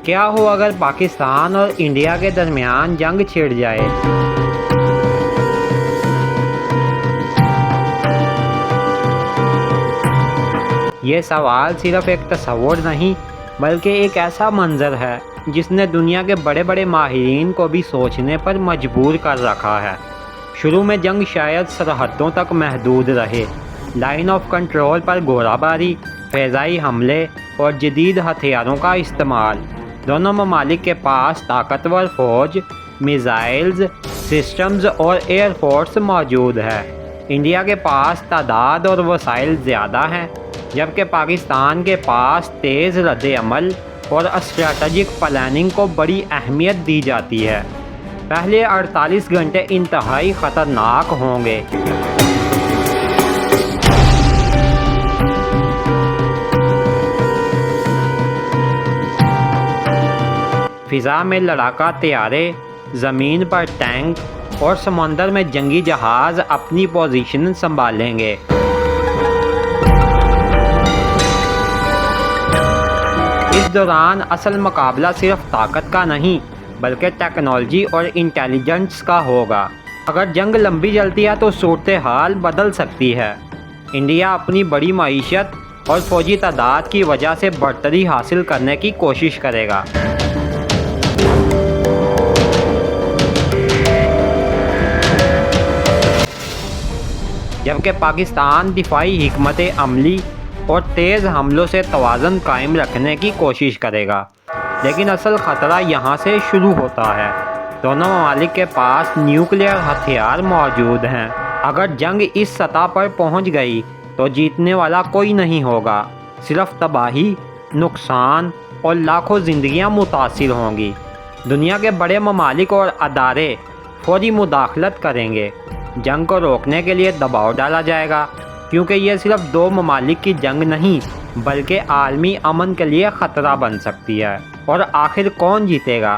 کیا ہو اگر پاکستان اور انڈیا کے درمیان جنگ چھڑ جائے؟ یہ سوال صرف ایک تصور نہیں بلکہ ایک ایسا منظر ہے جس نے دنیا کے بڑے بڑے ماہرین کو بھی سوچنے پر مجبور کر رکھا ہے۔ شروع میں جنگ شاید سرحدوں تک محدود رہے، لائن آف کنٹرول پر گولہ باری، فضائی حملے اور جدید ہتھیاروں کا استعمال۔ دونوں ممالک کے پاس طاقتور فوج، میزائلز سسٹمز اور ایئر فورس موجود ہے۔ انڈیا کے پاس تعداد اور وسائل زیادہ ہیں، جبکہ پاکستان کے پاس تیز رد عمل اور اسٹریٹجک پلاننگ کو بڑی اہمیت دی جاتی ہے۔ پہلے 48 گھنٹے انتہائی خطرناک ہوں گے۔ فضا میں لڑاکا طیارے، زمین پر ٹینک اور سمندر میں جنگی جہاز اپنی پوزیشن سنبھالیں گے۔ اس دوران اصل مقابلہ صرف طاقت کا نہیں بلکہ ٹیکنالوجی اور انٹیلیجنس کا ہوگا۔ اگر جنگ لمبی چلتی ہے تو صورتحال بدل سکتی ہے۔ انڈیا اپنی بڑی معیشت اور فوجی تعداد کی وجہ سے برتری حاصل کرنے کی کوشش کرے گا۔ جبکہ پاکستان دفاعی حکمت عملی اور تیز حملوں سے توازن قائم رکھنے کی کوشش کرے گا۔ لیکن اصل خطرہ یہاں سے شروع ہوتا ہے۔ دونوں ممالک کے پاس نیوکلیئر ہتھیار موجود ہیں۔ اگر جنگ اس سطح پر پہنچ گئی تو جیتنے والا کوئی نہیں ہوگا، صرف تباہی، نقصان اور لاکھوں زندگیاں متاثر ہوں گی۔ دنیا کے بڑے ممالک اور ادارے فوری مداخلت کریں گے۔ جنگ کو روکنے کے لیے دباؤ ڈالا جائے گا، کیونکہ یہ صرف دو ممالک کی جنگ نہیں بلکہ عالمی امن کے لیے خطرہ بن سکتی ہے۔ اور آخر کون جیتے گا؟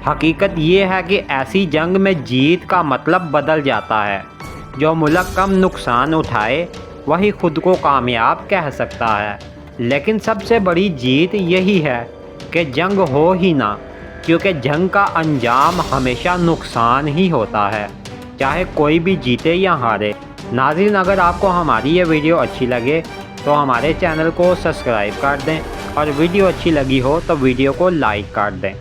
حقیقت یہ ہے کہ ایسی جنگ میں جیت کا مطلب بدل جاتا ہے۔ جو ملک کم نقصان اٹھائے وہی خود کو کامیاب کہہ سکتا ہے۔ لیکن سب سے بڑی جیت یہی ہے کہ جنگ ہو ہی نہ، کیونکہ جنگ کا انجام ہمیشہ نقصان ہی ہوتا ہے، چاہے کوئی بھی جیتے یا ہارے۔ ناظرین، اگر آپ کو ہماری یہ ویڈیو اچھی لگے تو ہمارے چینل کو سبسکرائب کر دیں، اور ویڈیو اچھی لگی ہو تو ویڈیو کو لائک کر دیں۔